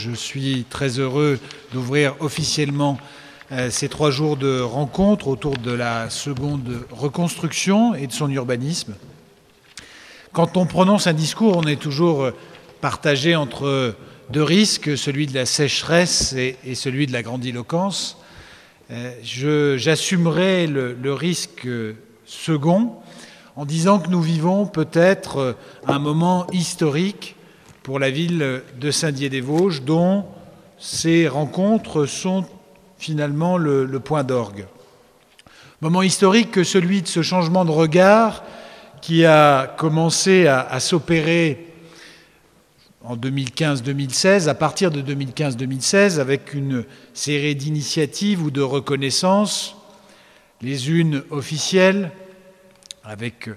Je suis très heureux d'ouvrir officiellement ces 3 jours de rencontres autour de la seconde reconstruction et de son urbanisme. Quand on prononce un discours, on est toujours partagé entre 2 risques, celui de la sécheresse et celui de la grandiloquence. J'assumerai le risque second en disant que nous vivons peut-être un moment historique pour la ville de Saint-Dié-des-Vosges, dont ces rencontres sont finalement le point d'orgue. Moment historique que celui de ce changement de regard qui a commencé à s'opérer en 2015-2016, à partir de 2015-2016, avec une série d'initiatives ou de reconnaissances, les unes officielles, avec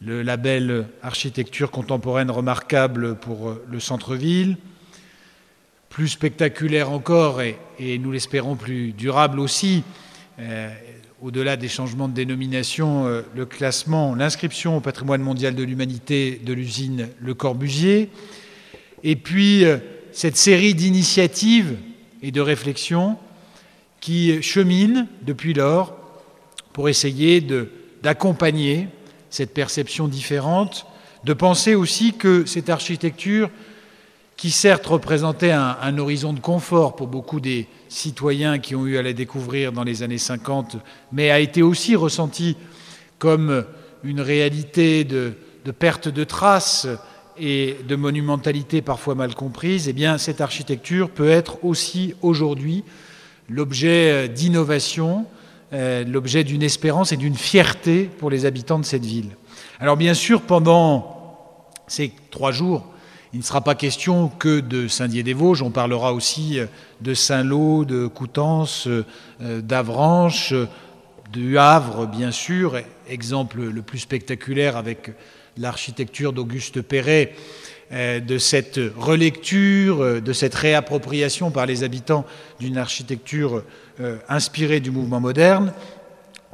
le label Architecture contemporaine remarquable pour le centre-ville, plus spectaculaire encore et nous l'espérons plus durable aussi, au-delà des changements de dénomination, le classement, l'inscription au patrimoine mondial de l'humanité de l'usine Le Corbusier, et puis cette série d'initiatives et de réflexions qui cheminent depuis lors pour essayer d'accompagner cette perception différente, de penser aussi que cette architecture, qui certes représentait un horizon de confort pour beaucoup des citoyens qui ont eu à la découvrir dans les années 50, mais a été aussi ressentie comme une réalité de perte de traces et de monumentalité parfois mal comprise, eh bien cette architecture peut être aussi aujourd'hui l'objet d'innovation, l'objet d'une espérance et d'une fierté pour les habitants de cette ville. Alors bien sûr, pendant ces 3 jours, il ne sera pas question que de Saint-Dié-des-Vosges, on parlera aussi de Saint-Lô, de Coutances, d'Avranches, du Havre, bien sûr, exemple le plus spectaculaire avec l'architecture d'Auguste Perret, de cette relecture, de cette réappropriation par les habitants d'une architecture inspirée du mouvement moderne.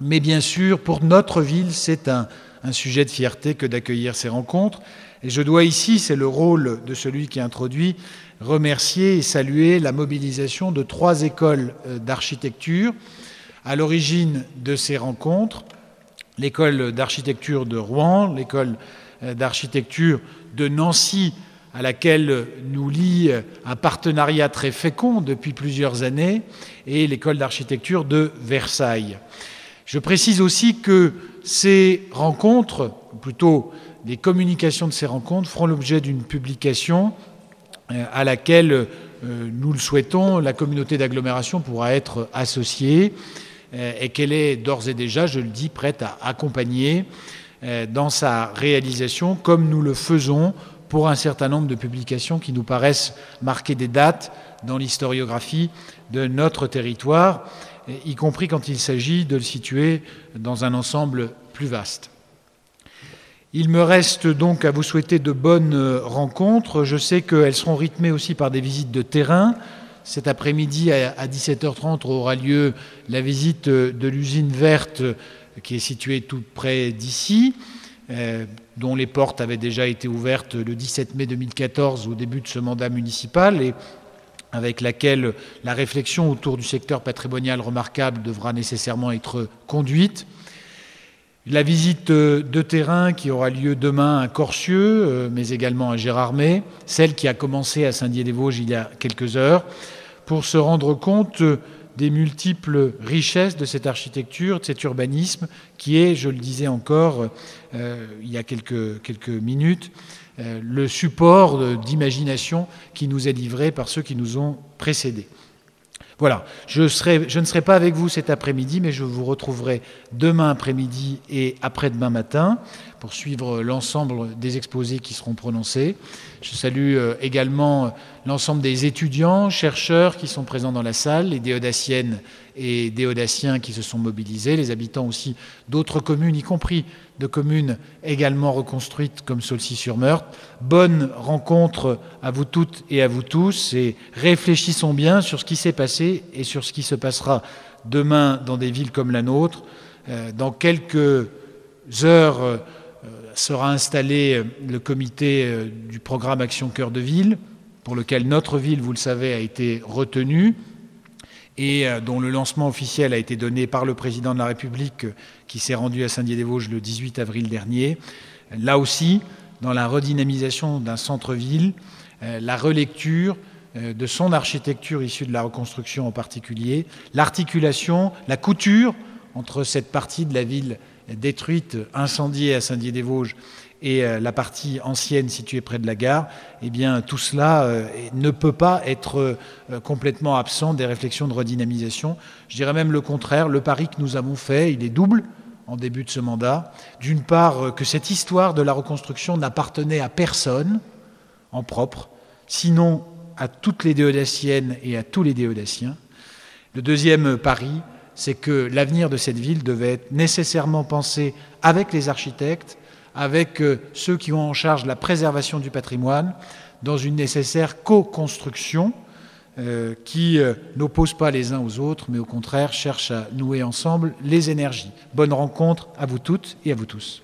Mais bien sûr, pour notre ville, c'est un sujet de fierté que d'accueillir ces rencontres. Et je dois ici, c'est le rôle de celui qui introduit, remercier et saluer la mobilisation de 3 écoles d'architecture à l'origine de ces rencontres. L'école d'architecture de Rouen, l'école d'architecture de Nancy, à laquelle nous lie un partenariat très fécond depuis plusieurs années, et l'école d'architecture de Versailles. Je précise aussi que ces rencontres, ou plutôt les communications de ces rencontres, feront l'objet d'une publication à laquelle, nous le souhaitons, la communauté d'agglomération pourra être associée et qu'elle est d'ores et déjà, je le dis, prête à accompagner dans sa réalisation, comme nous le faisons pour un certain nombre de publications qui nous paraissent marquer des dates dans l'historiographie de notre territoire, y compris quand il s'agit de le situer dans un ensemble plus vaste. Il me reste donc à vous souhaiter de bonnes rencontres. Je sais qu'elles seront rythmées aussi par des visites de terrain. Cet après-midi, à 17h30, aura lieu la visite de l'usine verte qui est située tout près d'ici, dont les portes avaient déjà été ouvertes le 17 mai 2014 au début de ce mandat municipal et avec laquelle la réflexion autour du secteur patrimonial remarquable devra nécessairement être conduite. La visite de terrain qui aura lieu demain à Corcieux, mais également à Gérardmer, celle qui a commencé à Saint-Dié-des-Vosges il y a quelques heures, pour se rendre compte des multiples richesses de cette architecture, de cet urbanisme, qui est, je le disais encore il y a quelques minutes, le support d'imagination qui nous est livré par ceux qui nous ont précédés. Voilà, je ne serai pas avec vous cet après-midi, mais je vous retrouverai demain après-midi et après-demain matin pour suivre l'ensemble des exposés qui seront prononcés. Je salue également l'ensemble des étudiants, chercheurs qui sont présents dans la salle, les déodaciennes et déodaciens qui se sont mobilisés, les habitants aussi d'autres communes, y compris de communes également reconstruites comme Saulcy-sur-Meurthe. Bonne rencontre à vous toutes et à vous tous et réfléchissons bien sur ce qui s'est passé et sur ce qui se passera demain dans des villes comme la nôtre. Dans quelques heures sera installé le comité du programme Action Cœur de Ville pour lequel notre ville, vous le savez, a été retenue et dont le lancement officiel a été donné par le président de la République qui s'est rendu à Saint-Dié-des-Vosges le 18 avril dernier. Là aussi, dans la redynamisation d'un centre-ville, la relecture de son architecture issue de la reconstruction en particulier, l'articulation, la couture entre cette partie de la ville détruite, incendiée à Saint-Dié-des-Vosges et la partie ancienne située près de la gare, eh bien tout cela ne peut pas être complètement absent des réflexions de redynamisation. Je dirais même le contraire, le pari que nous avons fait, il est double en début de ce mandat. D'une part, que cette histoire de la reconstruction n'appartenait à personne en propre, sinon à toutes les Déodaciennes et à tous les Déodaciens. Le deuxième pari, c'est que l'avenir de cette ville devait être nécessairement pensé avec les architectes, avec ceux qui ont en charge la préservation du patrimoine, dans une nécessaire co-construction qui n'oppose pas les uns aux autres, mais au contraire cherche à nouer ensemble les énergies. Bonne rencontre à vous toutes et à vous tous.